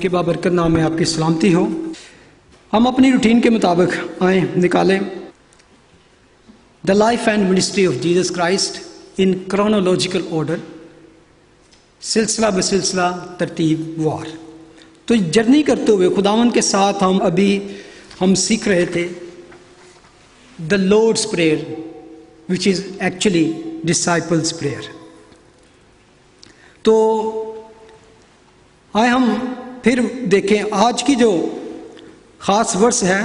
के बाबरकत नाम में आपकी सलामती हो। हम अपनी रूटीन के मुताबिक आए निकालें the life and ministry of Jesus Christ in chronological order, सिलसिला बसिलसिला तरतीब वार। तो जर्नी करते हुए खुदावंद के साथ हम सीख रहे थे the Lord's Prayer which is actually disciples prayer. तो आए हम फिर देखें आज की जो ख़ास वर्स है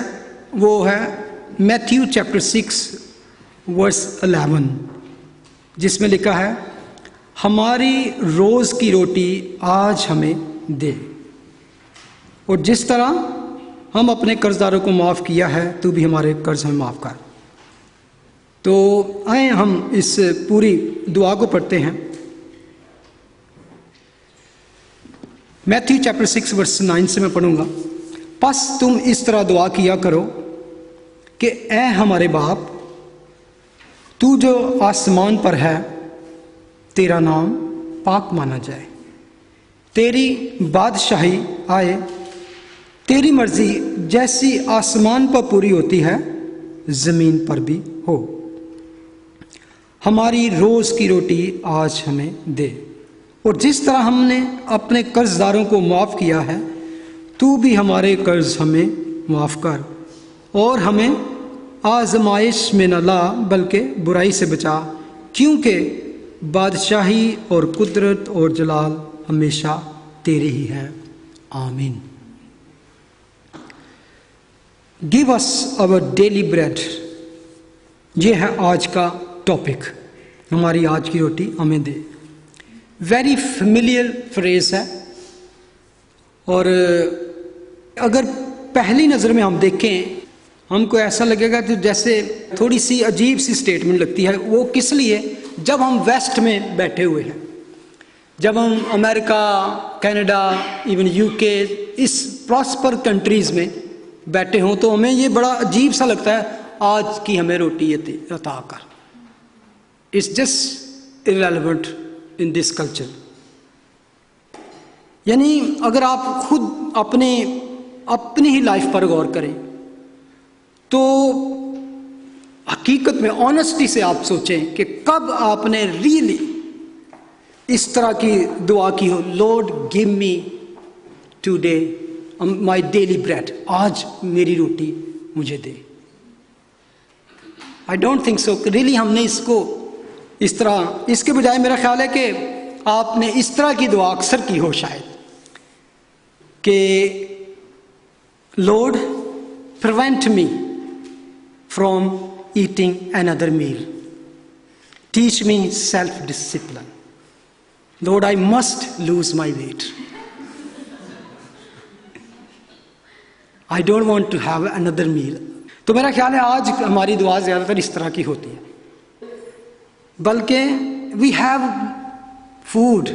वो है मैथ्यू चैप्टर 6 वर्स 11, जिसमें लिखा है हमारी रोज़ की रोटी आज हमें दे, और जिस तरह हम अपने कर्जदारों को माफ़ किया है तू भी हमारे कर्ज हमें माफ़ कर। तो आए हम इस पूरी दुआ को पढ़ते हैं। मैथ्यू चैप्टर 6 वर्स 9 से मैं पढ़ूंगा। बस तुम इस तरह दुआ किया करो कि ऐ हमारे बाप, तू जो आसमान पर है, तेरा नाम पाक माना जाए, तेरी बादशाही आए, तेरी मर्जी जैसी आसमान पर पूरी होती है ज़मीन पर भी हो। हमारी रोज़ की रोटी आज हमें दे, और जिस तरह हमने अपने कर्जदारों को माफ़ किया है तू भी हमारे कर्ज हमें माफ़ कर, और हमें आजमाइश में न ला बल्कि बुराई से बचा, क्योंकि बादशाही और कुदरत और जलाल हमेशा तेरे ही है। आमीन। Give us our daily bread, ये है आज का टॉपिक, हमारी आज की रोटी हमें दे। वेरी फेमिलियर फ्रेज है, और अगर पहली नज़र में हम देखें हमको ऐसा लगेगा कि जैसे थोड़ी सी अजीब सी स्टेटमेंट लगती है। वो किस लिए? जब हम वेस्ट में बैठे हुए हैं, जब हम अमेरिका, कनाडा, इवन यूके, इस प्रॉस्पर कंट्रीज़ में बैठे हों तो हमें ये बड़ा अजीब सा लगता है, आज की हमें रोटी अता कर। It's just irrelevant in this culture. यानी अगर आप खुद अपनी ही लाइफ पर गौर करें तो हकीकत में ऑनेस्टी से आप सोचें कि कब आपने रियली इस तरह की दुआ की हो, Lord give me today my daily bread, आज मेरी रोटी मुझे दे। I don't think so really हमने इसको इस तरह, इसके बजाय मेरा ख्याल है कि आपने इस तरह की दुआ अक्सर की हो शायद कि Lord prevent me from eating another meal, teach me self discipline, Lord I must lose my weight, I don't want to have another meal. तो मेरा ख्याल है आज हमारी दुआ ज़्यादातर इस तरह की होती है, बल्कि we have food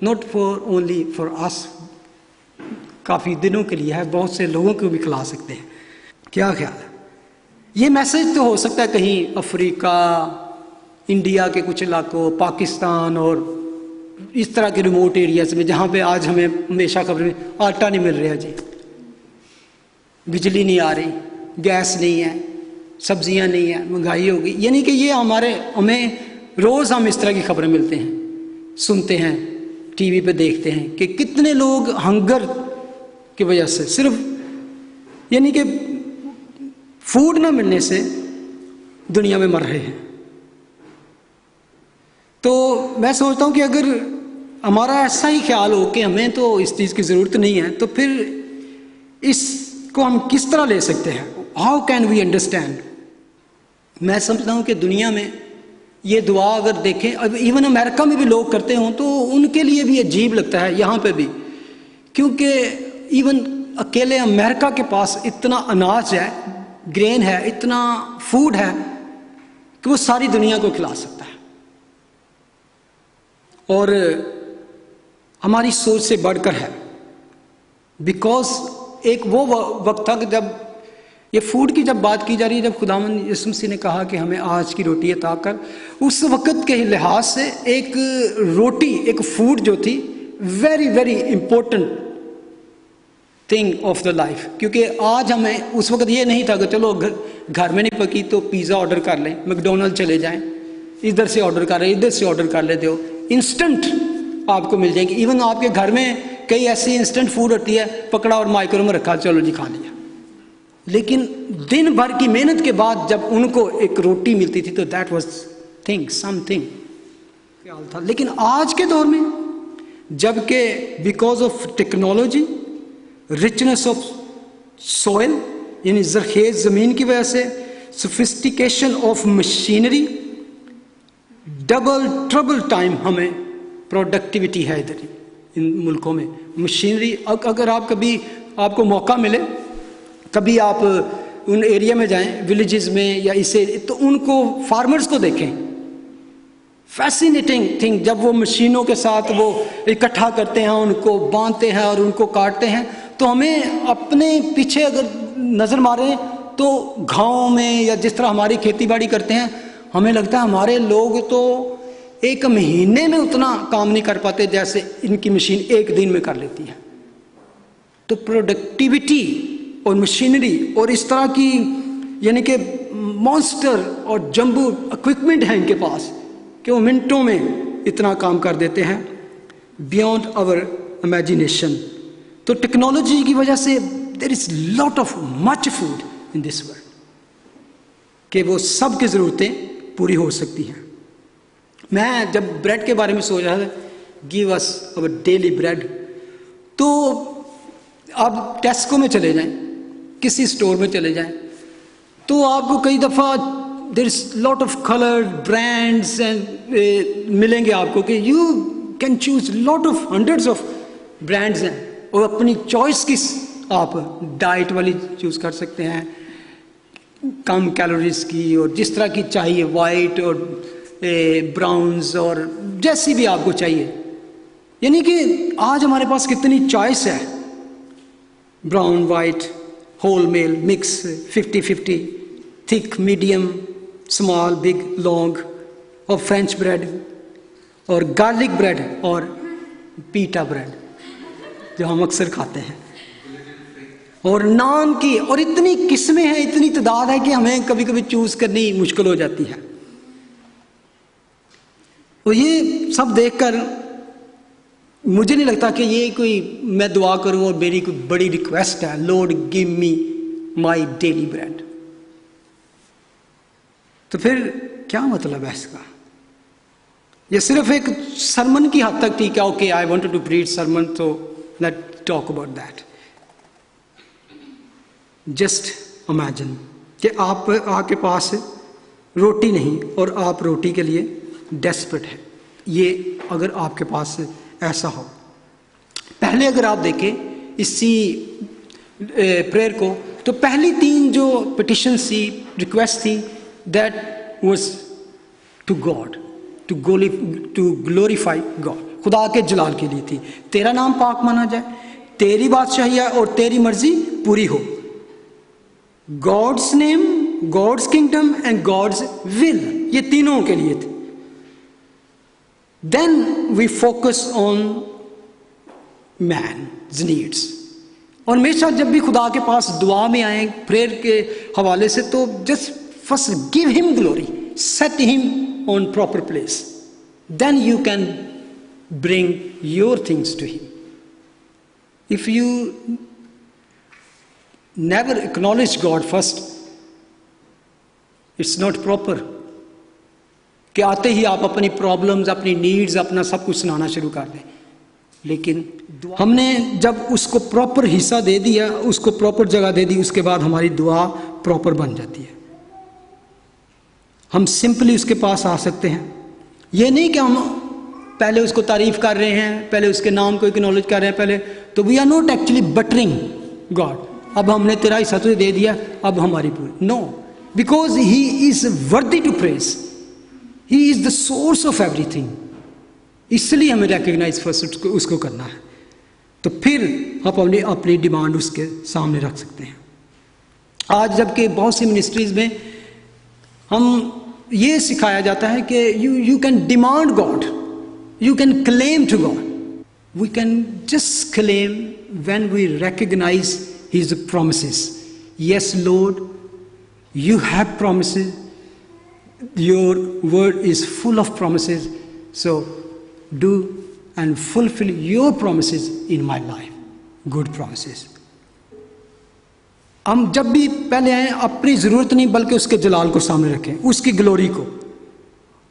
not for only for us, काफ़ी दिनों के लिए है, बहुत से लोगों को भी खिला सकते हैं। क्या ख्याल है? ये मैसेज तो हो सकता है कहीं अफ्रीका, इंडिया के कुछ इलाकों, पाकिस्तान और इस तरह के रिमोट एरियाज में, जहाँ पे आज हमें हमेशा खबर में आटा नहीं मिल रहा जी, बिजली नहीं आ रही, गैस नहीं है, सब्जियां नहीं है, महंगाई होगी। यानी कि ये हमें रोज़ हम इस तरह की खबरें मिलते हैं, सुनते हैं, टीवी पे देखते हैं कि कितने लोग हंगर की वजह से, सिर्फ यानी कि फूड ना मिलने से दुनिया में मर रहे हैं। तो मैं सोचता हूँ कि अगर हमारा ऐसा ही ख्याल हो कि हमें तो इस चीज़ की ज़रूरत नहीं है, तो फिर इसको हम किस तरह ले सकते हैं? How can we understand? मैं समझता हूँ कि दुनिया में ये दुआ अगर देखें, अब इवन अमेरिका में भी लोग करते हों तो उनके लिए भी अजीब लगता है यहाँ पे भी, क्योंकि इवन अकेले अमेरिका के पास इतना अनाज है, ग्रेन है, इतना फूड है कि वो सारी दुनिया को खिला सकता है। और हमारी सोच से बढ़कर है, बिकॉज एक वो वक्त था कि जब ये फूड की जब बात की जा रही है, जब खुदावंद यीशु मसीह ने कहा कि हमें आज की रोटी अता कर, उस वक़्त के लिहाज से एक रोटी, एक फूड जो थी very very important thing of the life, क्योंकि आज हमें, उस वक्त ये नहीं था कि चलो घर में नहीं पकी तो पिज़्ज़ा ऑर्डर कर लें, मैकडोनल्ड चले जाएं, इधर से ऑर्डर कर रहे, इधर से ऑर्डर कर लेते हो, इंस्टेंट आपको मिल जाएंगे। इवन आपके घर में कई ऐसी इंस्टेंट फूड होती है, पकड़ा और माइक्रो में रखा, चलो जी खा लिया। लेकिन दिन भर की मेहनत के बाद जब उनको एक रोटी मिलती थी तो दैट वाज थिंग, समथिंग ख्याल था। लेकिन आज के दौर में जबकि because of technology, richness of soil यानी जरखेज ज़मीन की वजह से, sophistication of machinery, double trouble time हमें प्रोडक्टिविटी है इधर इन मुल्कों में मशीनरी। अगर आप कभी आपको मौका मिले, कभी आप उन एरिया में जाएं विलेजेस में या इसे, तो उनको फार्मर्स को देखें, फैसिनेटिंग थिंग। जब वो मशीनों के साथ वो इकट्ठा करते हैं, उनको बांधते हैं और उनको काटते हैं, तो हमें अपने पीछे अगर नज़र मारें तो गाँव में या जिस तरह हमारी खेती बाड़ी करते हैं, हमें लगता है हमारे लोग तो एक महीने में उतना काम नहीं कर पाते जैसे इनकी मशीन एक दिन में कर लेती है। तो प्रोडक्टिविटी और मशीनरी और इस तरह की यानी कि मॉन्स्टर और जंबू इक्विपमेंट है इनके पास कि वो मिनटों में इतना काम कर देते हैं, बियॉन्ड आवर इमेजिनेशन। तो टेक्नोलॉजी की वजह से there is lot of much food in this world कि वो सब की ज़रूरतें पूरी हो सकती हैं। मैं जब ब्रेड के बारे में सोच रहा था, give us our daily bread, तो आप टेस्को में चले जाएं, किसी स्टोर में चले जाएं, तो आपको कई दफ़ा there is lot of coloured brands and मिलेंगे आपको कि you can choose lot of hundreds of brands हैं और अपनी चॉइस की आप डाइट वाली चूज़ कर सकते हैं, कम कैलोरीज की और जिस तरह की चाहिए, वाइट और ब्राउन्स और जैसी भी आपको चाहिए। यानी कि आज हमारे पास कितनी चॉइस है, brown, white, whole meal, mix, 50-50, thick, medium, small, big, long, और फ्रेंच ब्रेड और गार्लिक ब्रेड और पीटा ब्रेड जो हम अक्सर खाते हैं, और नान की, और इतनी किस्में हैं, इतनी तादाद है कि हमें कभी कभी चूज करनी मुश्किल हो जाती है। तो ये सब देखकर मुझे नहीं लगता कि ये कोई मैं दुआ करूं और मेरी कोई बड़ी रिक्वेस्ट है, Lord give me my daily bread. तो फिर क्या मतलब है इसका? ये सिर्फ एक सरमन की हद तक ठीक है, okay I wanted to preach sermon, तो let talk about that. Just imagine कि आप आपके पास रोटी नहीं और आप रोटी के लिए डेस्परेट है। ये अगर आपके पास ऐसा हो, पहले अगर आप देखें इसी प्रेयर को, तो पहली 3 जो पिटिशन थी, रिक्वेस्ट थी, that was to God, to glorify God, खुदा के जलाल के लिए थी। तेरा नाम पाक माना जाए, तेरी बादशाही है और तेरी मर्जी पूरी हो। God's name, God's kingdom and God's will, ये तीनों के लिए थे। Then we focus on man's needs. और हमेशा जब भी खुदा के पास दुआ में आए प्रेयर के हवाले से, तो just first give him glory, set him on proper place, then you can bring your things to him. If you never acknowledge God first, it's not proper। कि आते ही आप अपनी प्रॉब्लम्स, अपनी नीड्स, अपना सब कुछ सुनाना शुरू कर दें। लेकिन हमने जब उसको प्रॉपर हिस्सा दे दिया, उसको प्रॉपर जगह दे दी, उसके बाद हमारी दुआ प्रॉपर बन जाती है। हम सिंपली उसके पास आ सकते हैं। ये नहीं कि हम पहले उसको तारीफ कर रहे हैं, पहले उसके नाम को एक्नॉलेज कर रहे हैं, पहले तो we are not actually buttering God. अब हमने तेरा हिस्सा तुझे दे दिया, अब हमारी पूरी, no, because he is worthy to praise, he is the source of everything. इसलिए हमें रिकग्नाइज फर्स्ट उसको करना है। तो फिर आप अपनी डिमांड उसके सामने रख सकते हैं। आज जबकि बहुत सी मिनिस्ट्रीज में हम ये सिखाया जाता है कि you can demand God, you can claim to God, we can just claim when we recognize His promises. Yes, Lord, you have promises. Your word is full of promises. So do and fulfill your promises in my life. Good promises. हम जब भी पहले आए अपनी ज़रूरत नहीं बल्कि उसके जलाल को सामने रखें, उसकी ग्लोरी को,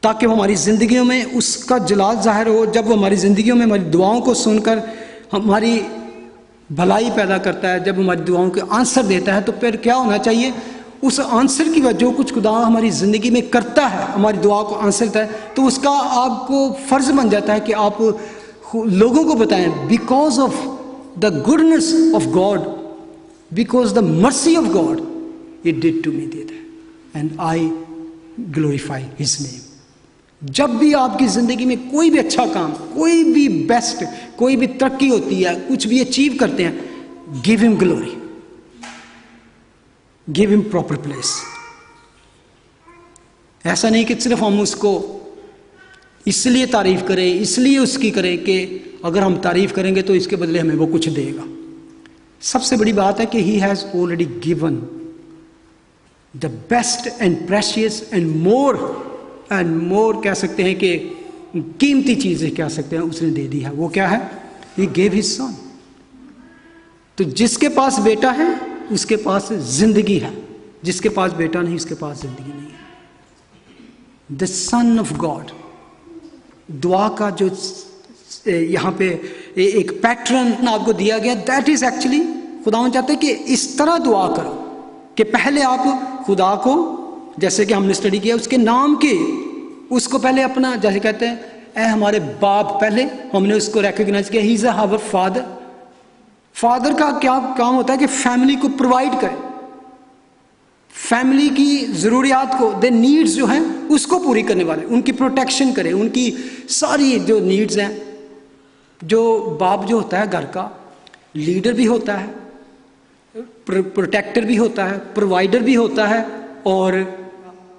ताकि वो हमारी ज़िंदगियों में उसका जलाल ज़ाहिर हो। जब वो हमारी ज़िंदगियों में हमारी दुआओं को सुनकर हमारी भलाई पैदा करता है, जब हमारी दुआओं के आंसर देता है, तो फिर क्या होना चाहिए? उस आंसर की वजह जो कुछ खुदा हमारी ज़िंदगी में करता है, हमारी दुआ को आंसर देता है, तो उसका आपको फ़र्ज़ बन जाता है कि आप लोगों को बताएं, because of the goodness of God, because the mercy of God, it did to me that and I glorify his name. जब भी आपकी ज़िंदगी में कोई भी अच्छा काम, कोई भी बेस्ट, कोई भी तरक्की होती है, कुछ भी अचीव करते हैं, give him glory, give him proper place. ऐसा नहीं कि सिर्फ हम उसको इसलिए तारीफ करें, इसलिए उसकी करें कि अगर हम तारीफ करेंगे तो इसके बदले हमें वो कुछ देगा। सबसे बड़ी बात है कि he has already given the best and precious and more कह सकते हैं कि कीमती चीज़ें कह सकते हैं, उसने दे दी है। वो क्या है? He gave his son. तो जिसके पास बेटा है उसके पास जिंदगी है, जिसके पास बेटा नहीं उसके पास जिंदगी नहीं है। द सन ऑफ गॉड, दुआ का जो यहाँ पे एक पैटर्न आपको दिया गया, दैट इज एक्चुअली खुदा चाहते हैं कि इस तरह दुआ करो कि पहले आप खुदा को, जैसे कि हमने स्टडी किया, उसके नाम के, उसको पहले अपना, जैसे कहते हैं ए हमारे बाप, पहले हमने उसको रिकॉग्नाइज किया, he is our father. Father का क्या काम होता है कि फैमिली को प्रोवाइड करे, फैमिली की ज़रूरियात को, दे नीड्स जो हैं उसको पूरी करने वाले, उनकी प्रोटेक्शन करे, उनकी सारी जो नीड्स हैं। जो बाप जो होता है घर का लीडर भी होता है, प्रोटेक्टर भी होता है, प्रोवाइडर भी होता है, और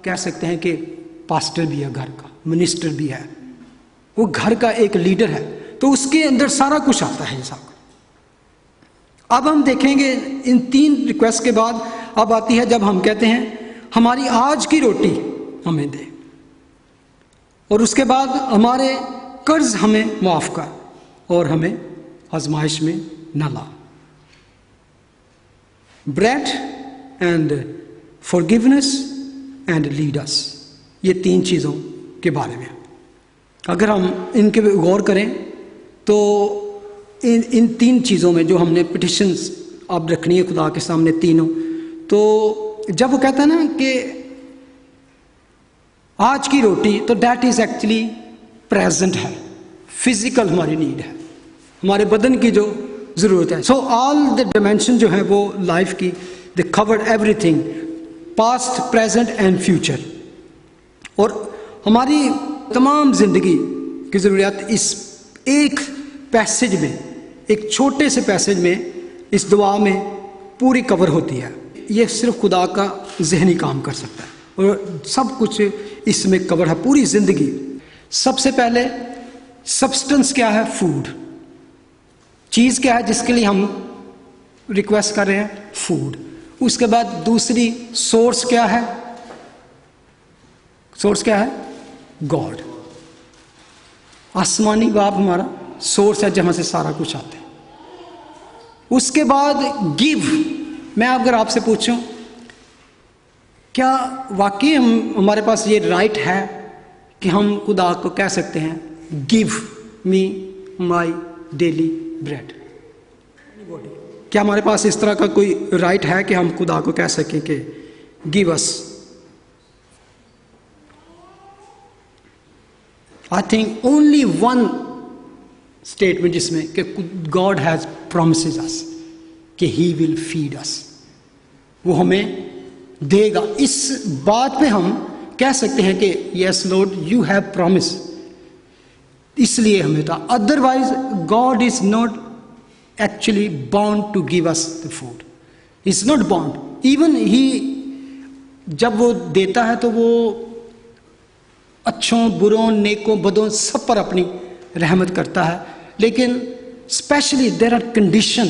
कह सकते हैं कि पास्टर भी है, घर का मिनिस्टर भी है, वो घर का एक लीडर है। तो उसके अंदर सारा कुछ आता है सब। अब हम देखेंगे इन 3 रिक्वेस्ट के बाद अब आती है जब हम कहते हैं हमारी आज की रोटी हमें दे, और उसके बाद हमारे कर्ज हमें माफ कर, और हमें आजमाइश में न ला। Bread and forgiveness and lead us, ये 3 चीज़ों के बारे में अगर हम इनके गौर करें तो इन 3 चीज़ों में जो हमने पिटिशंस अब रखनी है खुदा के सामने तीनों, तो जब वो कहता है ना कि आज की रोटी, तो दैट इज एक्चुअली प्रेजेंट है, फिजिकल हमारी नीड है, हमारे बदन की जो ज़रूरत है। सो ऑल द डिमेंशन जो है वो लाइफ की, दे covered everything, past, present and future, और हमारी तमाम ज़िंदगी की ज़रूरियात इस एक पैसेज में, एक छोटे से पैसेज में, इस दुआ में पूरी कवर होती है। ये सिर्फ खुदा का जहनी काम कर सकता है, और सब कुछ इसमें कवर है, पूरी ज़िंदगी। सबसे पहले सब्सटेंस क्या है? फूड। चीज़ क्या है जिसके लिए हम रिक्वेस्ट कर रहे हैं? फूड। उसके बाद दूसरी सोर्स क्या है? सोर्स क्या है? गॉड। आसमानी बाप हमारा सोर्स है जहां से सारा कुछ आता है। उसके बाद गिव। मैं अगर आपसे पूछूं क्या वाकई हमारे पास ये राइट है कि हम खुदा को कह सकते हैं give me my daily bread? क्या हमारे पास इस तरह का कोई राइट है कि हम खुदा को कह सकें कि give us? I think only one statement जिसमें कि गॉड हैज प्रॉमिसेस अस कि ही विल फीड अस, वो हमें देगा। इस बात पे हम कह सकते हैं कि yes Lord you have promise, इसलिए हमें था। Otherwise God is not actually bound to give us the food, is not bound. Even he जब वो देता है तो वो अच्छों बुरों नेकों बदों सब पर अपनी रहमत करता है, लेकिन स्पेशली देयर आर कंडीशन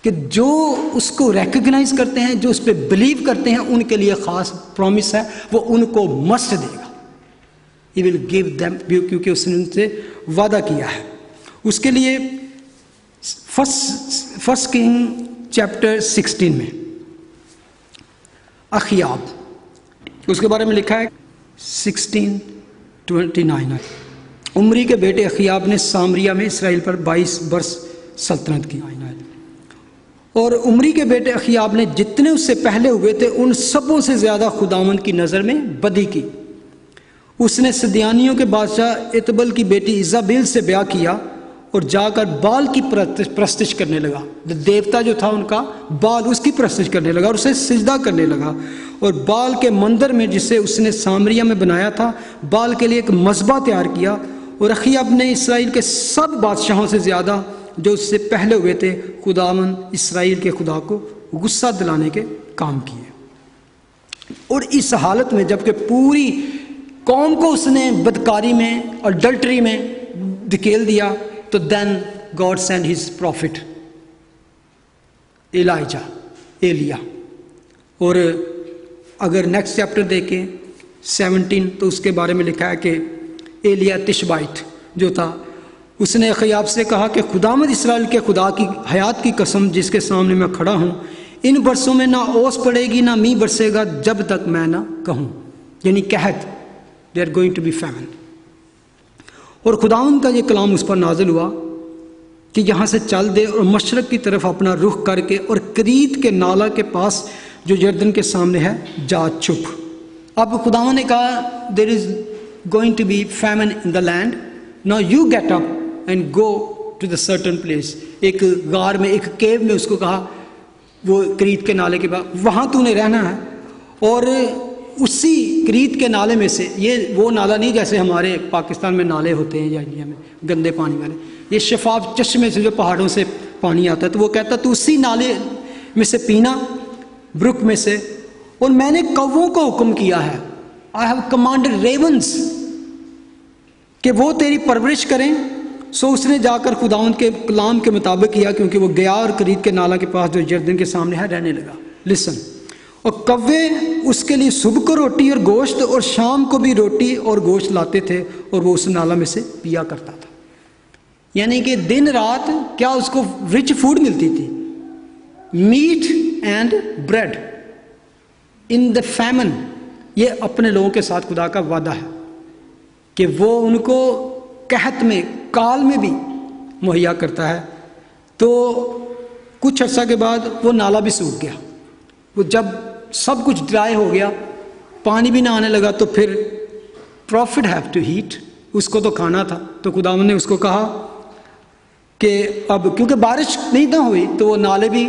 कि जो उसको रिकग्नाइज करते हैं, जो उस पर बिलीव करते हैं, उनके लिए ख़ास प्रॉमिस है, वो उनको मस्ट देगा। ही विल गिव देम, क्योंकि उसने उनसे वादा किया है। उसके लिए फर्स्ट किंग चैप्टर 16 में अखियाब, उसके बारे में लिखा है 16:29। उमरी के बेटे अखियाब ने सामरिया में इसराइल पर 22 वर्ष सल्तनत की। और उमरी के बेटे अखियाब ने जितने उससे पहले हुए थे उन सबों से ज़्यादा खुदावंद की नज़र में बदी की। उसने सदियानियों के बादशाह इतबल की बेटी इजाबेल से ब्याह किया और जाकर बाल की प्रस्तिश करने लगा। देवता जो था उनका बाल, उसकी प्रस्तिश करने लगा और उसे सिजदा करने लगा। और बाल के मंदिर में, जिसे उसने सामरिया में बनाया था, बाल के लिए एक मज़बा तैयार किया। और अखियाब ने इसराइल के सब बादशाहों से ज़्यादा जो उससे पहले हुए थे खुदावंद इसराइल के खुदा को गुस्सा दिलाने के काम किए। और इस हालत में जबकि पूरी कौम को उसने बदकारी में, अडल्ट्री में धकेल दिया, तो then God send his prophet एलिया। और अगर नेक्स्ट चैप्टर देखें 17, तो उसके बारे में लिखा है कि एलिया तिशबाइट जो था, उसने अखियाब से कहा कि खुदावंद इसराइल के खुदा की हयात की कसम जिसके सामने मैं खड़ा हूँ, इन बरसों में ना ओस पड़ेगी ना मींह बरसेगा जब तक मैं ना कहूँ। यानी कहत, they are going to be famine. और खुदावंद का ये कलाम उस पर नाजिल हुआ कि यहाँ से चल दे और मशरक़ की तरफ अपना रुख करके और करीत के नाला के पास जो यरदन के सामने है जा छुप। अब खुदावंद ने कहा there is going to be famine in the land, now you get up and go to the certain place. एक गार में, एक केव में उसको कहा, वो करीत के नाले के पास, वहाँ तूने रहना है। और उसी करीत के नाले में से, ये वो नाला नहीं जैसे हमारे पाकिस्तान में नाले होते हैं या इंडिया में गंदे पानी वाले, ये शफाफ चश्मे से जो पहाड़ों से पानी आता है, तो वो कहता तो उसी नाले में से पीना, ब्रुक में से। और मैंने कौवों को हुक्म किया है, आई हैव कमांडेड रेवंस, कि वो तेरी परवरिश करें। सो उसने जाकर खुदावंद के कलाम के मुताबिक किया, क्योंकि वो गया और करीत के नाला के पास जो यरदन के सामने है रहने लगा। लिसन, और कौवे उसके लिए सुबह को रोटी और गोश्त और शाम को भी रोटी और गोश्त लाते थे और वो उस नाला में से पिया करता था। यानी कि दिन रात क्या उसको रिच फूड मिलती थी, meat and bread in the famine. ये अपने लोगों के साथ खुदा का वादा है कि वो उनको कहत में, काल में भी मुहैया करता है। तो कुछ अर्सा के बाद वो नाला भी सूख गया। वो जब सब कुछ ड्राई हो गया, पानी भी ना आने लगा, तो फिर प्रॉफिट हैव टू हीट, उसको तो खाना था। तो खुदावंद ने उसको कहा कि अब क्योंकि बारिश नहीं ना हुई, तो वो नाले भी,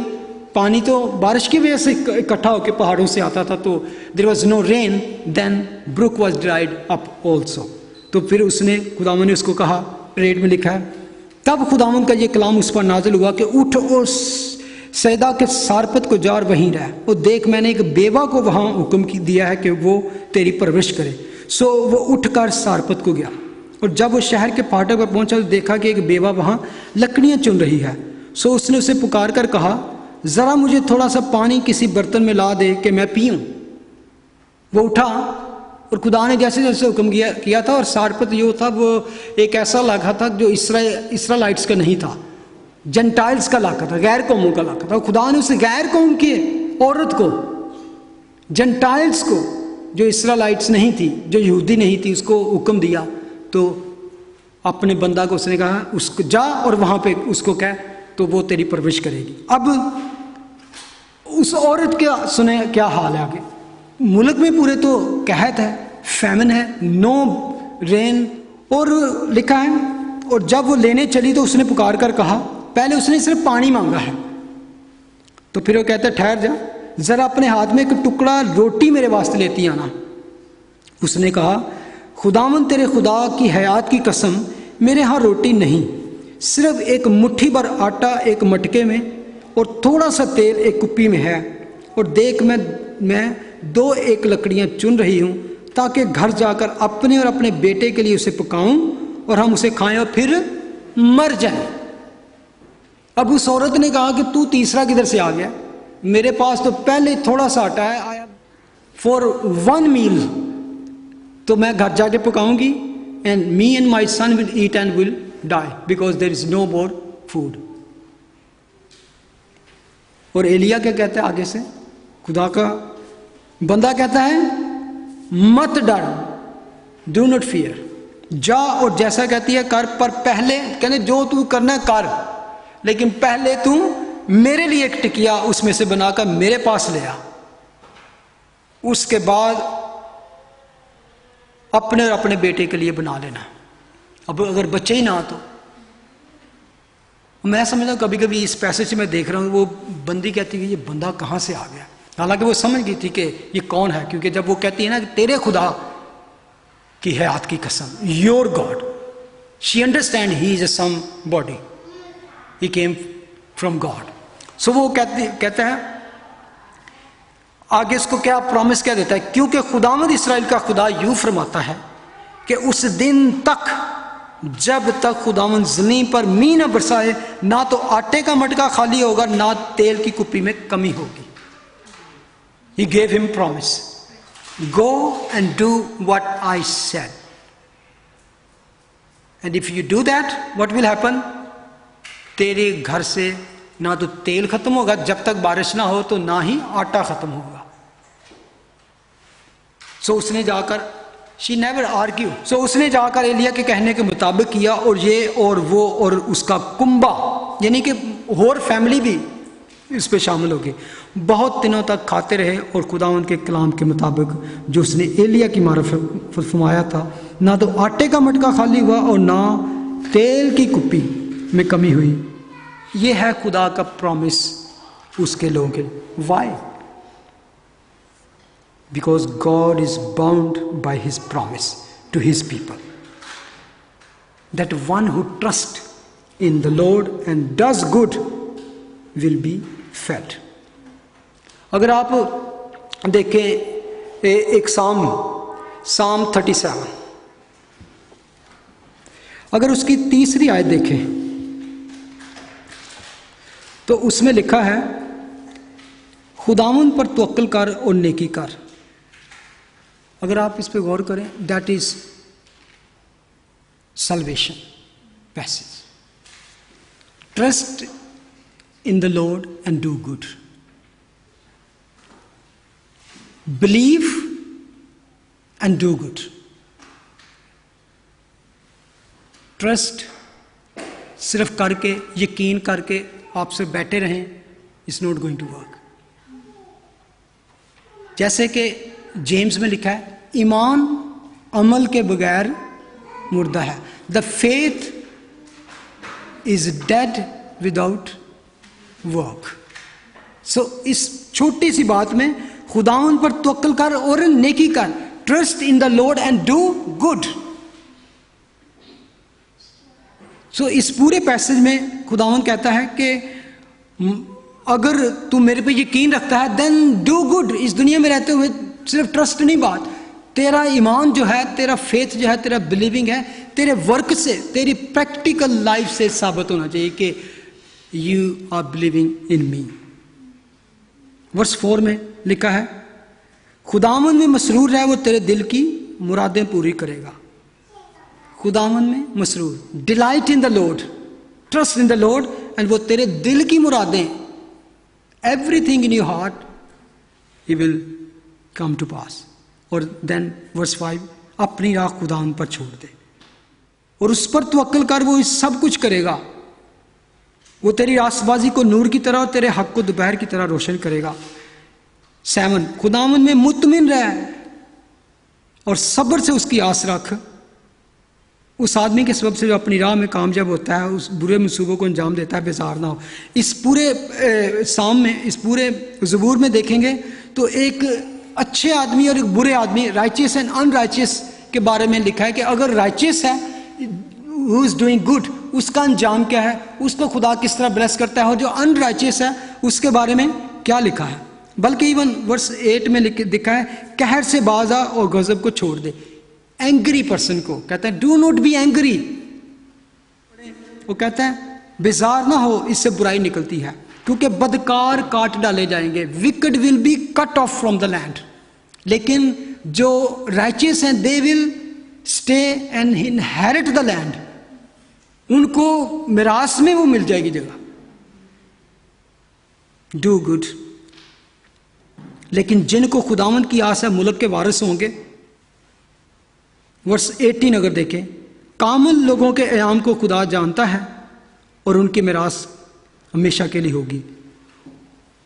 पानी तो बारिश की वजह से इकट्ठा होकर पहाड़ों से आता था, तो there was no rain, then brook was dried up also. तो फिर उसने, खुदावंद ने उसको कहा, रेड में लिखा है, तब खुदावंद का ये कलाम उस पर नाजिल हुआ कि उठ और सैदा के सारपत को जा और वहीं रह। और देख, मैंने एक बेवा को वहाँ हुक्म दिया है कि वो तेरी परवरिश करे। सो वो उठकर सारपत को गया, और जब वो शहर के फाटक पर पहुंचा तो देखा कि एक बेवा वहाँ लकड़ियाँ चुन रही है। सो उसने उसे पुकार कर कहा, ज़रा मुझे थोड़ा सा पानी किसी बर्तन में ला दे कि मैं पीऊँ। वो उठा और खुदा ने जैसे जैसे हुक्म किया था। और सारपत जो था वो एक ऐसा इलाका था जो इसराइलाइट्स का नहीं था, जेंटाइल्स का इलाका था, गैर कौमों का इलाका था। खुदा ने उस गैर कौम की औरत को, जेंटाइल्स को, जो इसराइलाइट्स नहीं थी, जो यहूदी नहीं थी, उसको हुक्म दिया। तो अपने बंदा को उसने कहा, उसको जा और वहाँ पे उसको कह, तो वो तेरी परवरिश करेगी। अब उस औरत का सुने क्या हाल है आगे। मुल्क में पूरे तो कहत है, फैमिन है, नो रेन। और लिखा है, और जब वो लेने चली तो उसने पुकार कर कहा, पहले उसने सिर्फ पानी मांगा है, तो फिर वो कहता है ठहर जा, जरा अपने हाथ में एक टुकड़ा रोटी मेरे वास्ते लेती आना। उसने कहा, खुदावंद तेरे खुदा की हयात की कसम, मेरे यहाँ रोटी नहीं, सिर्फ एक मुट्ठी भर आटा एक मटके में और थोड़ा सा तेल एक कुप्पी में है। और देख, मैं 2 लकड़ियाँ चुन रही हूँ, ताकि घर जाकर अपने और अपने बेटे के लिए उसे पकाऊं और हम उसे खाएं और फिर मर जाएं। अब उस औरत ने कहा कि तू तीसरा किधर से आ गया, मेरे पास तो पहले थोड़ा सा आटा है, आया फॉर 1 मील, तो मैं घर जाके पकाऊंगी, and me and my son will eat and will die because there is no more food. और एलिया क्या कहता है आगे से, खुदा का बंदा कहता है मत डर, डू नॉट फियर, जा और जैसा कहती है कर, पर पहले कहते जो तू करना है कर, लेकिन पहले तू मेरे लिए एक टिकिया उसमें से बनाकर मेरे पास ले आ, उसके बाद अपने और अपने बेटे के लिए बना लेना। अब अगर बच्चे ही ना तो मैं समझता हूं कभी कभी इस पैसेज में देख रहा हूं, वो बंदी कहती है ये बंदा कहां से आ गया, हालांकि वो समझ गई थी कि ये कौन है, क्योंकि जब वो कहती है ना कि तेरे खुदा की है हाथ की कसम, your God, she understand he is somebody, he came from God. So वो कहता है आगे इसको क्या प्रॉमिस क्या देता है, क्योंकि खुदावंद इस्राएल का खुदा यूं फरमाता है कि उस दिन तक जब तक खुदावंद जमीन पर मींह न बरसाए, ना तो आटे का मटका खाली होगा, ना तेल की कुप्पी में कमी होगी। He gave him promise, go and do what I said, and if you do that, what will happen? तेरे घर से ना तो तेल खत्म होगा जब तक बारिश ना हो, तो ना ही आटा खत्म होगा। सो उसने जाकर शी नेवर आर्ग्यू, सो उसने जाकर एलिया के कहने के मुताबिक किया, और ये और वो और उसका कुंबा यानी कि और फैमिली भी इस पे शामिल होगी, बहुत दिनों तक खाते रहे, और खुदावंद के कलाम के मुताबिक जो उसने एलिया की मार्फत फरमाया था, ना तो आटे का मटका खाली हुआ और ना तेल की कुप्पी में कमी हुई। ये है खुदा का प्रॉमिस उसके लोगों के। Why? Because God is bound by his promise to his people, that one who trust in the Lord and does good will be fed. अगर आप देखें एक साम 37, अगर उसकी तीसरी आयत देखें तो उसमें लिखा है खुदावंद पर तवक्कुल कर और नेकी कर। अगर आप इस पे गौर करें, that is salvation passage, trust in the Lord and do good, believe and do good, trust सिर्फ करके यकीन करके आप सिर्फ बैठे रहें, is not going to work. जैसे कि जेम्स में लिखा है ईमान अमल के बगैर मुर्दा है, the faith is dead without work. So इस छोटी सी बात में खुदावंद पर तवक्कुल कर और नेकी कर, trust in the Lord and do good. So इस पूरे पैसेज में खुदावंद कहता है कि अगर तू मेरे पे यकीन रखता है देन डू गुड। इस दुनिया में रहते हुए सिर्फ ट्रस्ट नहीं बात, तेरा ईमान जो है, तेरा फेथ जो है, तेरा बिलीविंग है, तेरे वर्क से, तेरी प्रैक्टिकल लाइफ से साबित होना चाहिए कि You are believing in me। Verse 4 में लिखा है खुदावंद में मसरूर रहे, वो तेरे दिल की मुरादें पूरी करेगा। खुदावंद में मसरूर, delight in the Lord, trust in the Lord, and वो तेरे दिल की मुरादें, everything in your heart he will come to pass. और देन वर्स 5, अपनी राह खुदावंद पर छोड़ दे और उस पर तवक्कुल कर, वो इस सब कुछ करेगा। वो तेरी रास्तबाजी को नूर की तरह और तेरे हक को दोपहर की तरह रोशन करेगा। 7, खुदावंद में मुतमिन रह और सब्र से उसकी आस रख। उस आदमी के सबब से जो अपनी राह में कामयाब होता है, उस बुरे मंसूबों को अंजाम देता है, बेजार ना हो। इस पूरे साम में, इस पूरे ज़बूर में देखेंगे तो एक अच्छे आदमी और एक बुरे आदमी, राइचियस एंड अनराइचियस के बारे में लिखा है कि अगर राइचियस है, हु इज डूइंग गुड, उसका अंजाम क्या है, उसको खुदा किस तरह ब्लेस करता है, और जो अनराइचियस है उसके बारे में क्या लिखा है। बल्कि इवन वर्स 8 में लिखा है कहर से बाज आ और गजब को छोड़ दे। एंग्री पर्सन को कहता है डू नॉट बी एंग्री। वो कहता है बेजार ना हो, इससे बुराई निकलती है, क्योंकि बदकार काट डाले जाएंगे। Wicked will be cut off from the land, लेकिन जो राइचियस हैं they will stay and inherit the land, उनको मिरास में वो मिल जाएगी जगह। डू गुड, लेकिन जिनको खुदावंद की आस है मुल्क के वारिस होंगे। वर्ष 18 अगर देखें, कामिल लोगों के अयाम को खुदा जानता है और उनकी मिरास हमेशा के लिए होगी।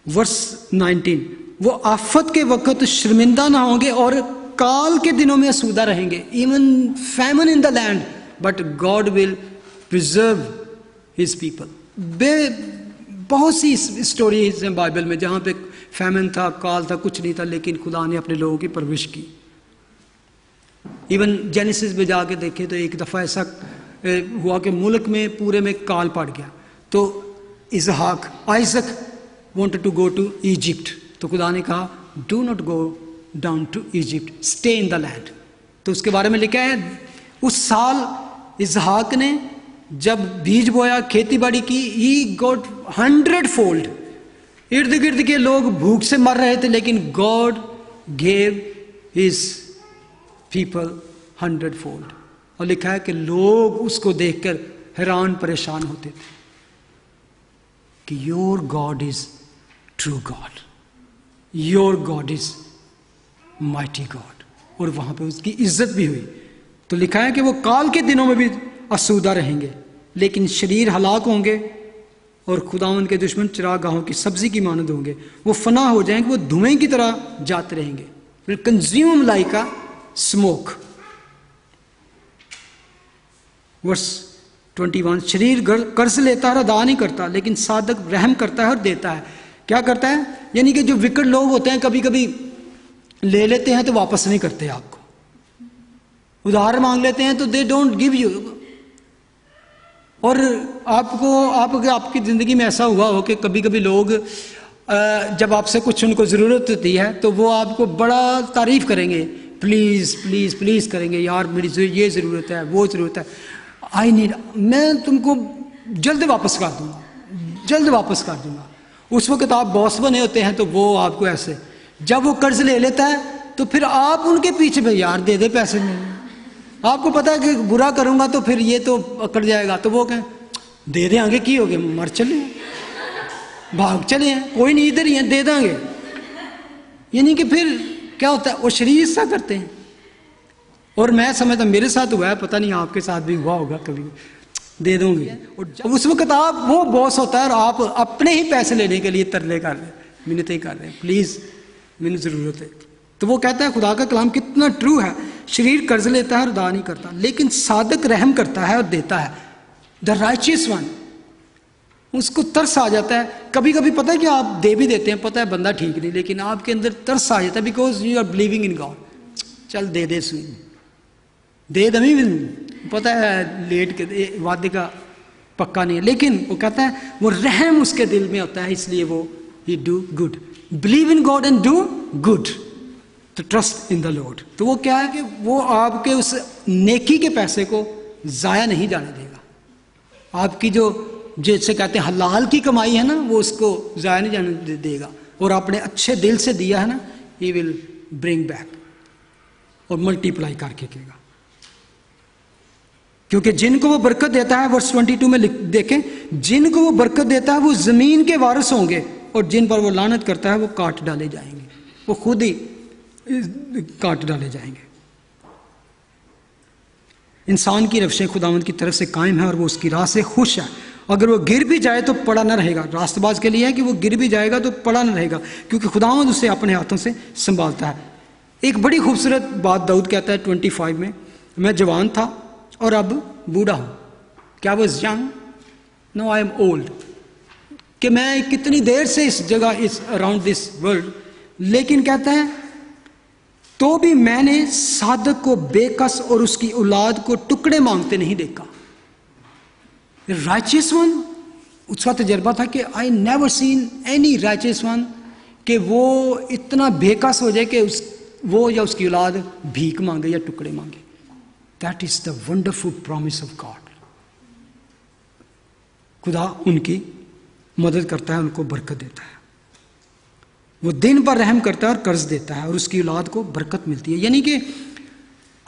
वर्ष 19, वो आफत के वक्त शर्मिंदा ना होंगे और काल के दिनों में आसूदा रहेंगे। Even famine in the land but God will preserve his people. बहुत सी स्टोरीज हैं बाइबल में जहाँ पे फैमन था, काल था, कुछ नहीं था, लेकिन खुदा ने अपने लोगों की परवरिश की। इवन जेनेसिस में जाके देखें तो एक दफ़ा ऐसा हुआ कि मुल्क में पूरे में काल पड़ गया, तो Isaac wanted to go to Egypt, तो खुदा ने कहा do not go down to Egypt, stay in the land. तो उसके बारे में लिखा है उस साल इसहाक ने जब बीज बोया, खेती बाड़ी की, ही गॉट 100-fold। इर्द गिर्द के लोग भूख से मर रहे थे, लेकिन God gave his people 100-fold। और लिखा है कि लोग उसको देखकर हैरान परेशान होते थे कि your God is true God, your God is mighty God. और वहां पे उसकी इज्जत भी हुई। तो लिखा है कि वो काल के दिनों में भी आसूदा रहेंगे, लेकिन शरीर हलाक होंगे और खुदावंद के दुश्मन चिरागाहों की सब्जी की मानद होंगे। वो फना हो जाएंगे, वो धुएं की तरह जाते रहेंगे, फिर consume like a smoke. Verse 21, शरीर कर्ज लेता है और अदा नहीं करता, लेकिन सादक रहम करता है और देता है। क्या करता है? यानी कि जो विकट लोग होते हैं कभी कभी ले लेते हैं तो वापस नहीं करते, आपको उधार मांग लेते हैं तो दे डोंट गिव यू। और आपकी ज़िंदगी में ऐसा हुआ हो कि कभी कभी लोग जब आपसे कुछ उनको ज़रूरत होती है तो वो आपको बड़ा तारीफ़ करेंगे, प्लीज़ प्लीज़ प्लीज़ करेंगे, यार मेरी ये ज़रूरत है, वो ज़रूरत है, आई नीड, मैं तुमको जल्द वापस कर दूँगा, जल्द वापस कर दूँगा। उस वक्त आप बॉस बने होते हैं तो वो आपको ऐसे, जब वो कर्ज ले लेता है तो फिर आप उनके पीछे में, यार दे दे पैसे में, आपको पता है कि बुरा करूँगा तो फिर ये तो अकड़ जाएगा, तो वो कहें दे देंगे, की हो गए, मर चले भाग चले हैं, कोई नहीं इधर ही है, दे देंगे। यानी कि फिर क्या होता है, वो शरीर सा करते हैं। और मैं समझता मेरे साथ हुआ है, पता नहीं आपके साथ भी हुआ होगा कभी, दे दूंगी। और उस वक्त आप, वो बॉस होता है और आप अपने ही पैसे लेने के लिए तरले कर रहे हैं, मिन्नतें कर रहे हैं, प्लीज़ मैंने ज़रूरत है। तो वो कहता है, खुदा का कलाम कितना ट्रू है, शरीर कर्ज लेता है और अदा नहीं करता, लेकिन सादक रहम करता है और देता है। द राइचियस वन, उसको तरस आ जाता है। कभी कभी पता है कि आप दे भी देते हैं, पता है बंदा ठीक नहीं, लेकिन आपके अंदर तरस आ जाता है, because you are believing in God. चल दे दे, सुई दे दमी, पता है लेट के वादे का पक्का नहीं है, लेकिन वो कहता है वो रहम उसके दिल में होता है, इसलिए वो ही do good, believe in God and do good, तो ट्रस्ट इन द लॉर्ड। तो वो क्या है कि वो आपके उस नेकी के पैसे को ज़ाया नहीं जाने देगा। आपकी जो जैसे कहते हैं हलाल की कमाई है ना, वो उसको ज़ाया नहीं जाने देगा, और आपने अच्छे दिल से दिया है ना, ही विल ब्रिंग बैक और मल्टीप्लाई करके देगा। क्योंकि जिनको वो बरकत देता है, वर्स 22 में देखें, जिनको वो बरकत देता है वो ज़मीन के वारिस होंगे, और जिन पर वो लानत करता है वो काट डाले जाएंगे, वो खुद ही काट डाले जाएंगे। इंसान की रफ्शें खुदावंद की तरफ से कायम है और वो उसकी राह से खुश है। अगर वो गिर भी जाए तो पड़ा न रहेगा। रास्तबाज के लिए है कि वो गिर भी जाएगा तो पड़ा न रहेगा, क्योंकि खुदावंद उसे अपने हाथों से संभालता है। एक बड़ी खूबसूरत बात दाऊद कहता है 25 में, मैं जवान था और अब बूढ़ा हूँ। क्या वो young? No, I am old. कि मैं कितनी देर से इस जगह, इस अराउंड दिस वर्ल्ड, लेकिन कहता है तो भी मैंने सादक को बेकस और उसकी औलाद को टुकड़े मांगते नहीं देखा। राइचियस वन, उसका तजर्बा था कि I never seen any righteous one कि वो इतना बेकस हो जाए कि वो या उसकी औलाद भीख मांगे या टुकड़े मांगे। That is the wonderful promise of God. खुदा उनकी मदद करता है, उनको बरकत देता है। वो दिन पर रहम करता है और कर्ज देता है और उसकी औलाद को बरकत मिलती है। यानी कि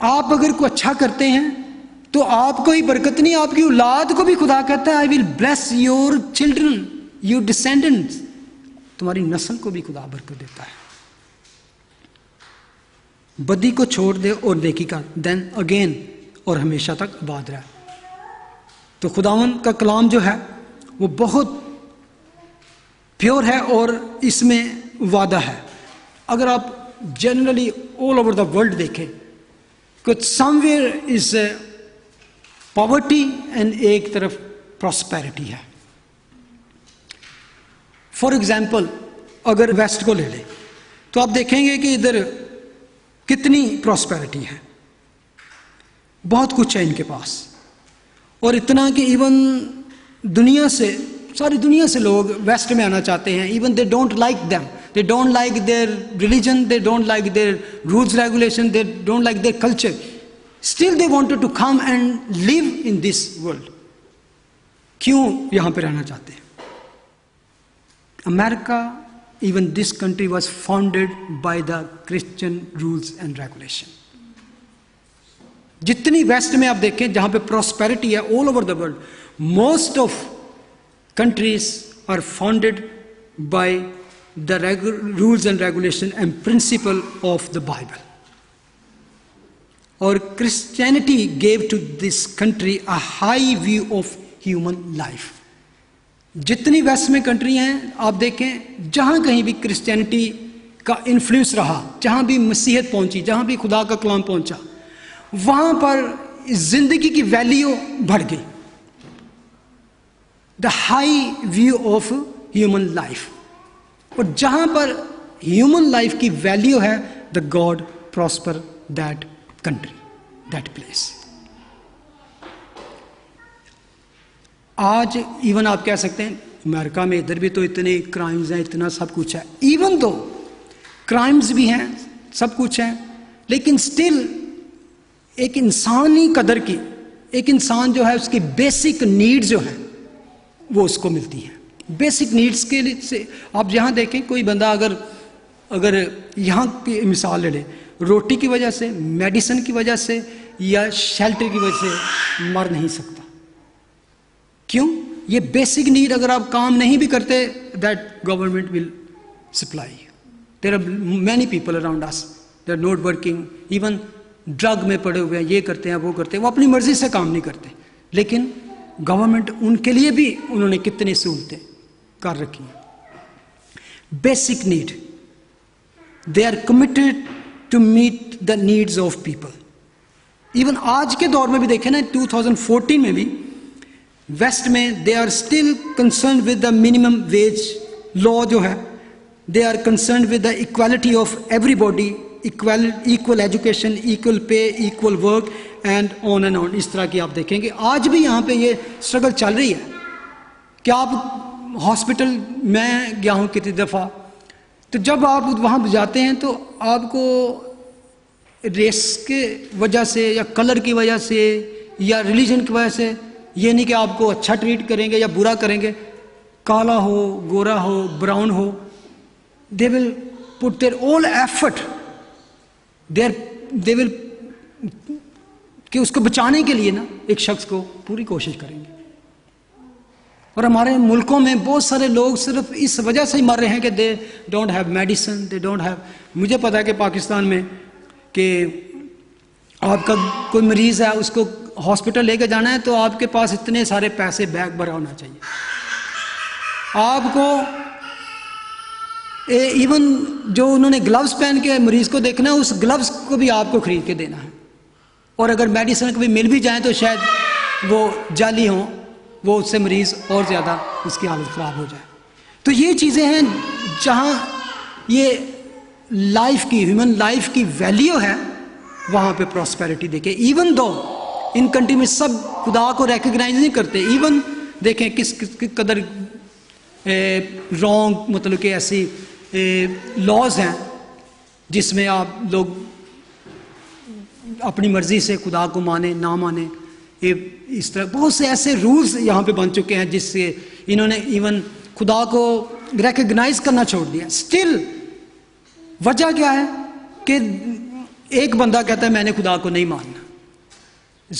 आप अगर कोई अच्छा करते हैं तो आपको ही बरकत नहीं, आपकी औलाद को भी खुदा कहता है I will bless your children, your descendants, तुम्हारी नस्ल को भी खुदा बरकत देता है। बदी को छोड़ दे और नेकी कर, देन अगेन, और हमेशा तक आबाद रहे। तो खुदावन का कलाम जो है वो बहुत प्योर है और इसमें वादा है। अगर आप generally all over the world देखें, कुछ समवेयर इज पॉवर्टी एंड एक तरफ प्रॉस्पेरिटी है। फॉर एग्जाम्पल अगर वेस्ट को ले लें तो आप देखेंगे कि इधर कितनी प्रॉस्पेरिटी है, बहुत कुछ है इनके पास, और इतना कि इवन दुनिया से, सारी दुनिया से लोग वेस्ट में आना चाहते हैं। Even they don't like them, they don't like their religion, they don't like their rules regulation, they don't like their culture, still they wanted to come and live in this world. क्यों यहां पे रहना चाहते हैं? America, even this country was founded by the Christian rules and regulation. जितनी west में आप देखें जहां पे प्रॉस्पेरिटी है all over the world, most of countries are founded by the rules and regulation and principle of the Bible. और Christianity gave to this country a high view of human life. जितनी west में country हैं आप देखें, जहां कहीं भी Christianity का इन्फ्लुएंस रहा, जहां भी मसीहत पहुंची, जहां भी खुदा का कलाम पहुंचा, वहां पर जिंदगी की वैल्यू बढ़ गई, the high view of human life. और जहां पर ह्यूमन लाइफ की वैल्यू है, the God prosper that country, that place. आज इवन आप कह सकते हैं अमेरिका में इधर भी तो इतने क्राइम्स हैं, इतना सब कुछ है, इवन तो क्राइम्स भी हैं, सब कुछ है, लेकिन स्टिल एक इंसानी कदर की, एक इंसान जो है उसकी बेसिक नीड्स जो है वो उसको मिलती हैं। बेसिक नीड्स के लिए से आप यहाँ देखें, कोई बंदा अगर यहाँ की मिसाल ले लें, रोटी की वजह से, मेडिसिन की वजह से या शेल्टर की वजह से मर नहीं सकता। क्यों? ये बेसिक नीड अगर आप काम नहीं भी करते, that government will supply. There are many people around us, they are not working, even drug में पड़े हुए हैं, ये करते हैं वो करते हैं, वो अपनी मर्जी से काम नहीं करते, लेकिन गवर्नमेंट उनके लिए भी उन्होंने कितनी सहूलतें कर रखी हैं। Basic need, they are committed to meet the needs of people. Even आज के दौर में भी देखें ना, 2014 में भी वेस्ट में they are still concern with the minimum wage law जो है, they are concern with the equality of everybody, equal education, equal pay, equal work and on and on. इस तरह की आप देखेंगे आज भी यहाँ पे ये स्ट्रगल चल रही है। क्या आप हॉस्पिटल, मैं गया हूँ कितनी दफ़ा, तो जब आप वहाँ जाते हैं तो आपको रेस के वजह से या कलर की वजह से या रिलीजन की वजह से ये नहीं कि आपको अच्छा ट्रीट करेंगे या बुरा करेंगे, काला हो, गोरा हो, ब्राउन हो, they will put their all effort, they will, कि उसको बचाने के लिए ना एक शख्स को पूरी कोशिश करेंगे। और हमारे मुल्कों में बहुत सारे लोग सिर्फ इस वजह से ही मर रहे हैं कि they don't have medicine, they don't have. मुझे पता है कि पाकिस्तान में कि आपका कोई मरीज़ है, उसको हॉस्पिटल लेके जाना है तो आपके पास इतने सारे पैसे बैग भरा होना चाहिए। आपको इवन जो उन्होंने ग्लव्स पहन के मरीज को देखना है, उस ग्लव्स को भी आपको खरीद के देना है। और अगर मेडिसिन कभी मिल भी जाए तो शायद वो जाली हो, वो उससे मरीज और ज़्यादा उसकी हालत ख़राब हो जाए। तो ये चीज़ें हैं जहाँ ये लाइफ की, ह्यूमन लाइफ की वैल्यू है, वहाँ पे प्रॉस्पेरिटी देखें। इवन दो इन कंट्री में सब खुदा को रिकग्नाइज नहीं करते, इवन देखें किस कदर रॉन्ग, मतलब कि ऐसी लॉज हैं जिसमें आप लोग अपनी मर्जी से खुदा को माने ना माने, इस तरह बहुत से ऐसे रूल्स यहाँ पे बन चुके हैं जिससे इन्होंने इवन खुदा को रिकग्नाइज करना छोड़ दिया। स्टिल वजह क्या है कि एक बंदा कहता है मैंने खुदा को नहीं मानना,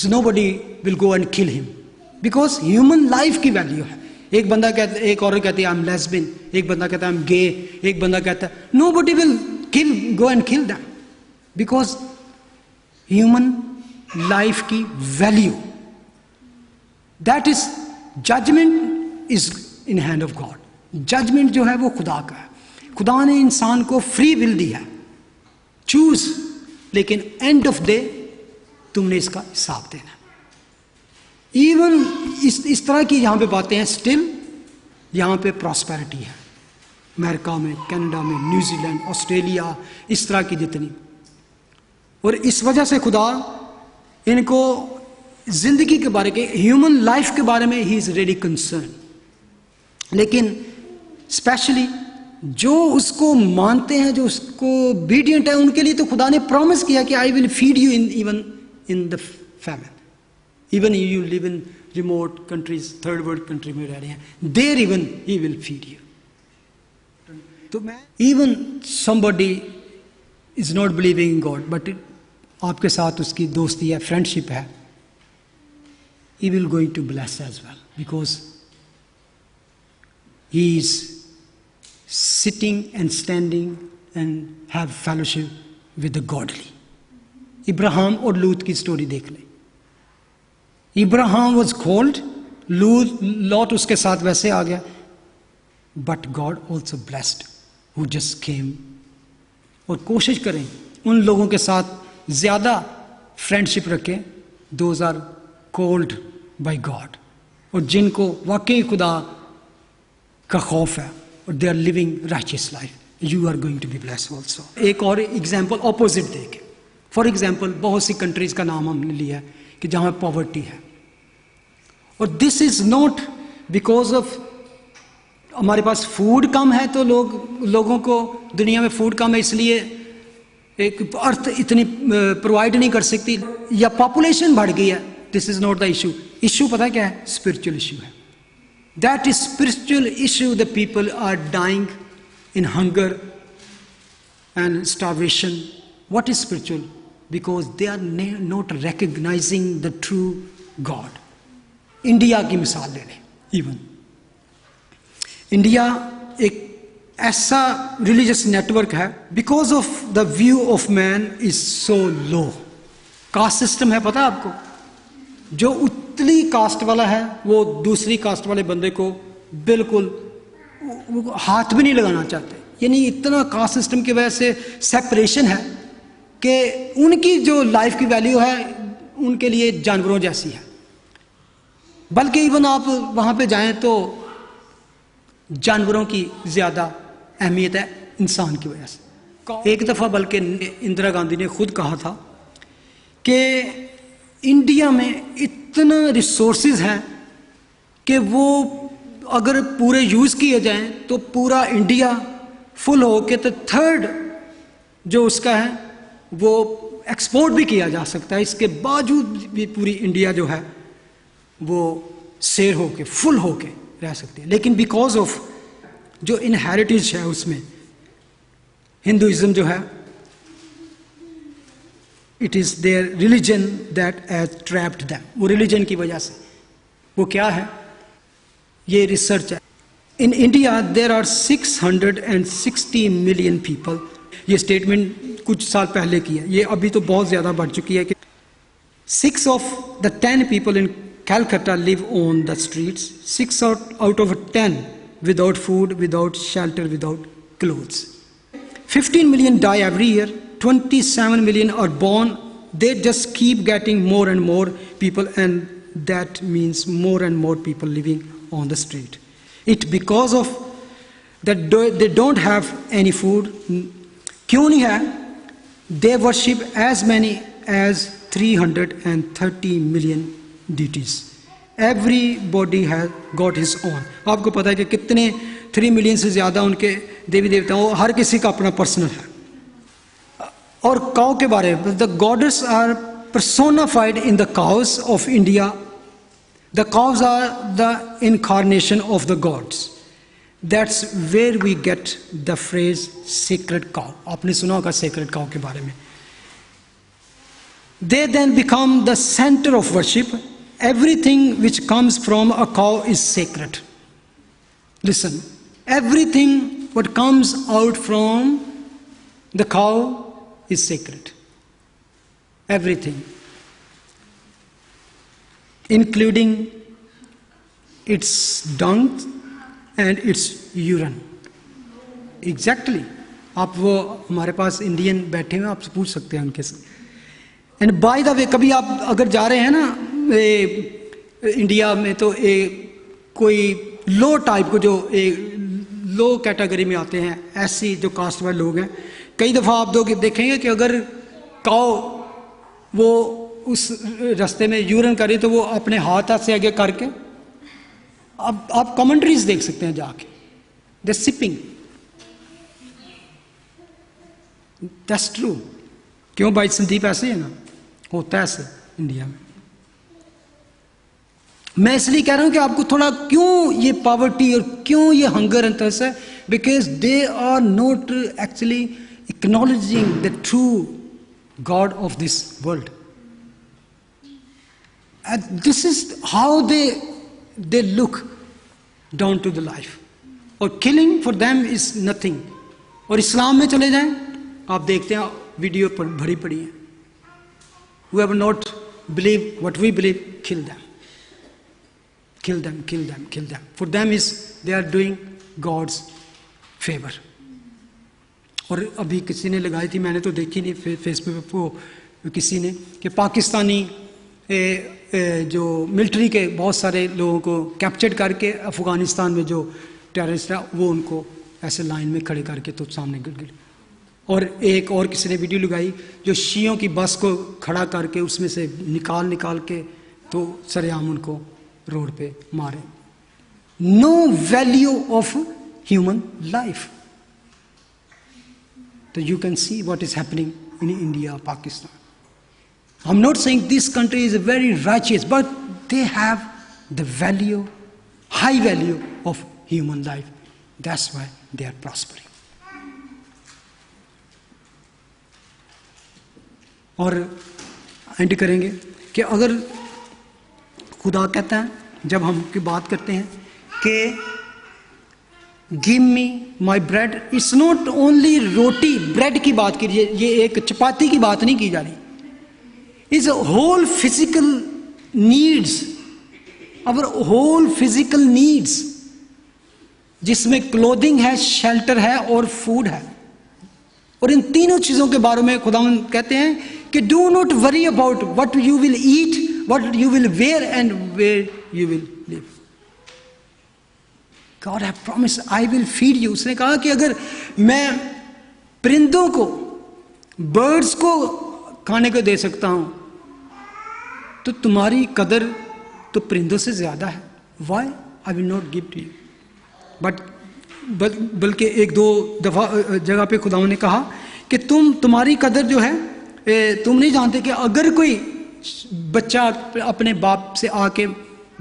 nobody will go and kill him, because human life की वैल्यू है। एक बंदा कहता, एक औरत कहती है आई एम लेस्बियन, एक बंदा कहता है आई एम गे, एक बंदा कहता है nobody will go and kill them, because human life की value, that is judgement is in hand of God. Judgement जो है वो खुदा का है। खुदा ने इंसान को फ्री विल दी है, चूज, लेकिन एंड ऑफ डे तुमने इसका हिसाब देना। इवन इस तरह की यहां पे बातें हैं। स्टिल यहां पे प्रॉस्पेरिटी है अमेरिका में, कनाडा में, न्यूजीलैंड, ऑस्ट्रेलिया, इस तरह की जितनी, और इस वजह से खुदा इनको जिंदगी के बारे के, ह्यूमन लाइफ के बारे में ही इज रियली कंसर्न। लेकिन स्पेशली जो उसको मानते हैं, जो उसको ओबीडिएंट है, उनके लिए तो खुदा ने प्रॉमिस किया कि I will feed you even in the famine, even you live in remote countries, third world country में रह रहे हैं, there even he will feed you. तो मैं even somebody is not believing in God, but आपके साथ उसकी दोस्ती है, फ्रेंडशिप है, he will going to bless as well, because he is sitting and standing and have fellowship with the godly. Ibrahim और लूत की स्टोरी देख लें। इब्राहिम was called, लॉट उसके साथ वैसे आ गया, but God also blessed who just came। और कोशिश करें उन लोगों के साथ ज्यादा फ्रेंडशिप रखें, those are called by God, और जिनको वाकई खुदा का खौफ है और they are living righteous life, you are going to be blessed also. एक और एग्जाम्पल ऑपोजिट देखें। फॉर एग्जाम्पल बहुत सी कंट्रीज का नाम हमने लिया है कि जहां पॉवर्टी है, और this is not because of हमारे पास फूड कम है तो लोगों को दुनिया में फूड कम है इसलिए एक अर्थ इतनी प्रोवाइड नहीं कर सकती, या पॉपुलेशन बढ़ गई है। This is not the issue. Issue पता है क्या है? स्पिरिचुअल इशू है। That is spiritual issue. The people are dying in hunger and starvation. What is spiritual? Because they are not recognizing the true God. India की मिसाल ले लें। Even India एक ऐसा रिलीजियस नेटवर्क है, because of the view of man is so low. Caste system है, पता है आपको? जो उतली कास्ट वाला है वो दूसरी कास्ट वाले बंदे को बिल्कुल हाथ भी नहीं लगाना चाहते। यानी इतना कास्ट सिस्टम की वजह से सेपरेशन है कि उनकी जो लाइफ की वैल्यू है उनके लिए जानवरों जैसी है। बल्कि इवन आप वहां पे जाएं तो जानवरों की ज्यादा अहमियत है इंसान की वजह से। एक दफा बल्कि इंदिरा गांधी ने खुद कहा था कि इंडिया में इतना रिसोर्सेज हैं कि वो अगर पूरे यूज किए जाएं तो पूरा इंडिया फुल हो के तो थर्ड जो उसका है वो एक्सपोर्ट भी किया जा सकता है। इसके बावजूद भी पूरी इंडिया जो है वो शेर होके फुल होके रह सकती है। लेकिन बिकॉज ऑफ जो इनहेरिटेज है उसमें हिंदुइज्म जो है, it is there religion that has trapped them. वो रिलीजन की वजह से। वो क्या है? ये रिसर्च है। In India there are 660 million people. ये स्टेटमेंट कुछ साल पहले की है, ये अभी तो बहुत ज्यादा बढ़ चुकी है कि 6 of the 10 people in Calcutta live on the streets. 6 out of 10 without food, without shelter, without clothes. 15 million die every year. 27 million are born. They just keep getting more and more people, and that means more and more people living on the street. It because of that they don't have any food. क्यों नहीं है? They worship as many as 330 million deities. Everybody has got his own. आपको पता है कि कितने 3 million से ज्यादा उनके देवी देवताओं, हर किसी का अपना पर्सनल है। और काउ के बारे में, the goddess are personified in the cows of India. The cows are the incarnation of the gods. That's where we get the phrase sacred cow. आपने सुना होगा sacred cow के बारे में. They then become the center of worship. Everything which comes from a cow is sacred. Listen, everything what comes out from the cow is sacred. Everything, including its dung and its urine. Exactly. आप वो हमारे पास Indian बैठे हैं, आपसे पूछ सकते हैं उनके से. एंड बाय द वे, कभी आप अगर जा रहे हैं ना इंडिया में, तो कोई लो टाइप को, जो लो कैटेगरी में आते हैं, ऐसी जो कास्ट वाले लोग हैं, कई दफ़ा आप देखेंगे कि अगर काऊ वो उस रास्ते में यूरिन करे तो वो अपने हाथ से आगे करके, अब आप कमेंट्रीज देख सकते हैं जाके, द सिपिंग. That's true. क्यों भाई संदीप? ऐसे है ना, होता है ऐसे इंडिया में. मैं इसलिए कह रहा हूं कि आपको थोड़ा क्यों ये पॉवर्टी और क्यों ये हंगर एंड थर्स्ट है, because they are not actually acknowledging the true God of this world. And this is how they look down to the life. और killing for them is nothing. और इस्लाम में चले जाएं, आप देखते हैं वीडियो पर भरी पड़ी है. Whoever not believe what we believe, kill them. Kill them, kill them, kill them. For them is they are doing God's favor. और अभी किसी ने लगाई थी, मैंने तो देखी नहीं फेसबुक पे, वो किसी ने, कि पाकिस्तानी जो मिलिट्री के बहुत सारे लोगों को कैप्चर करके अफ़गानिस्तान में जो टेररिस्ट है, वो उनको ऐसे लाइन में खड़े करके तो सामने गिर. और एक और किसी ने वीडियो लगाई जो शियों की बस को खड़ा करके उसमें से निकाल के तो सरेआम उनको रोड पे मारे. No value of human life. So you can see what is happening in India, Pakistan. I'm not saying this country is very righteous, but they have the value, high value of human life. That's why they are prospering. और and करेंगे कि अगर खुदा कहता है, जब हम की बात करते हैं कि give me my bread, it's not only roti bread की बात कीजिए, ये एक चपाती की बात नहीं की जा रही. Is whole physical needs, our whole physical needs, जिसमें क्लोथिंग है, शेल्टर है और फूड है. और इन तीनों चीजों के बारे में खुदावंद कहते हैं कि do not worry about what you will eat, what you will wear and where you will live. God have promised, I will feed you. उसने कहा कि अगर मैं परिंदों को, बर्ड्स को खाने को दे सकता हूं तो तुम्हारी कदर तो परिंदों से ज्यादा है. Why I will not give to you? बल्कि एक दो दफा जगह पे खुदावंद ने कहा कि तुम्हारी कदर जो है, तुम नहीं जानते कि अगर कोई बच्चा अपने बाप से आके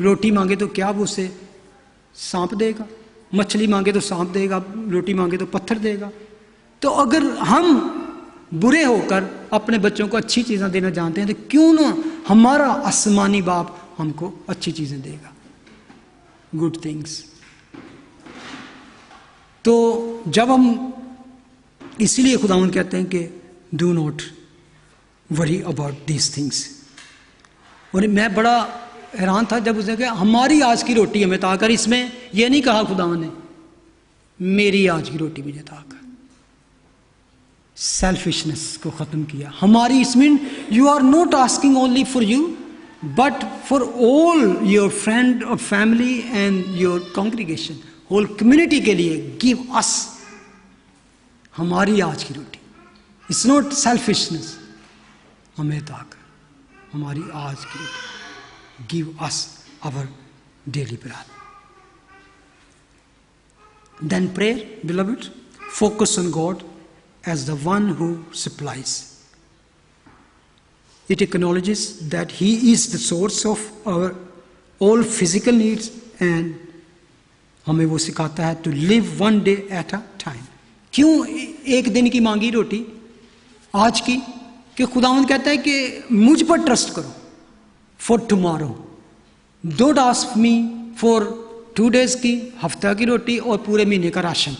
रोटी मांगे तो क्या वो उसे सांप देगा, मछली मांगे तो सांप देगा, रोटी मांगे तो पत्थर देगा. तो अगर हम बुरे होकर अपने बच्चों को अच्छी चीज़ें देना जानते हैं, तो क्यों ना हमारा आसमानी बाप हमको अच्छी चीज़ें देगा, गुड थिंग्स. तो जब हम, इसीलिए खुदावंद कहते हैं कि do not worry about these things. और मैं बड़ा हैरान था जब उसने कहा हमारी आज की रोटी हमें ताकर. इसमें यह नहीं कहा खुदावंद ने मेरी आज की रोटी मुझे ताकर. सेल्फिशनेस को खत्म किया. हमारी, इसमें you are not asking only for you but for all your friend और family and your congregation, whole community के लिए. गिव अस, हमारी आज की रोटी. इट्स नॉट सेल्फिशनेस, हमें ताकर हमारी आज की रोटी. Give us our daily bread. Then prayer, beloved, focus on God as the one who supplies. It acknowledges that He is the source of our all physical needs, and हमें वो सिखाता है to live one day at a time. क्यों एक दिन की मांगी रोटी आज की? कि खुदावंद कहता है कि मुझ पर ट्रस्ट करो for tomorrow, don't ask me for 2 days की, हफ्ता की रोटी और पूरे महीने का ration.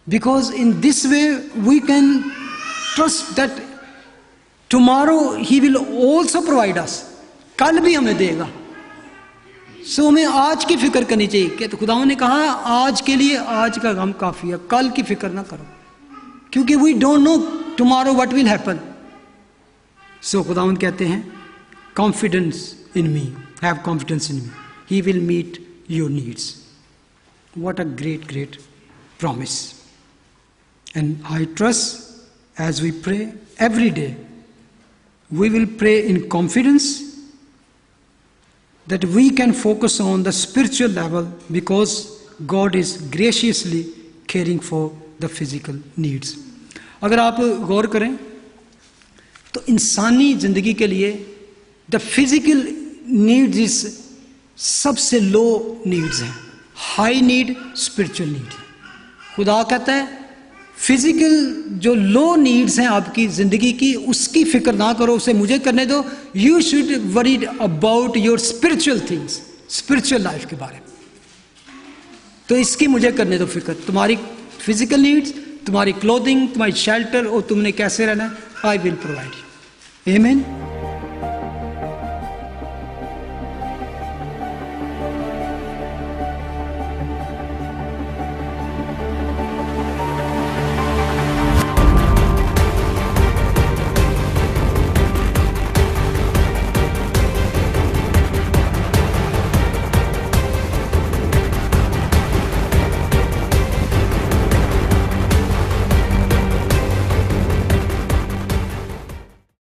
Because in this way we can trust that tomorrow He will also provide us. कल भी हमें देगा. सो हमें आज की फिक्र करनी चाहिए कि तो खुदावंद ने कहा आज के लिए आज का गम काफी है, कल की फिक्र ना करो, क्योंकि we don't know tomorrow what will happen. So खुदावंद कहते हैं confidence in me, have confidence in me, he will meet your needs. What a great promise. And I trust as we pray every day we will pray in confidence that we can focus on the spiritual level, because God is graciously caring for the physical needs. अगर आप गौर करें तो इंसानी जिंदगी के लिए the physical needs is सबसे लो needs हैं, high need spiritual need. खुदा कहता है फिजिकल जो लो नीड्स हैं आपकी जिंदगी की, उसकी फिक्र ना करो, उसे मुझे करने दो. You should worried about your spiritual things, spiritual life के बारे में. तो इसकी मुझे करने दो फिक्र. तुम्हारी फिजिकल नीड्स, तुम्हारी क्लोथिंग, तुम्हारी शेल्टर, और तुमने कैसे रहना है, आई विल प्रोवाइड यू. आमीन.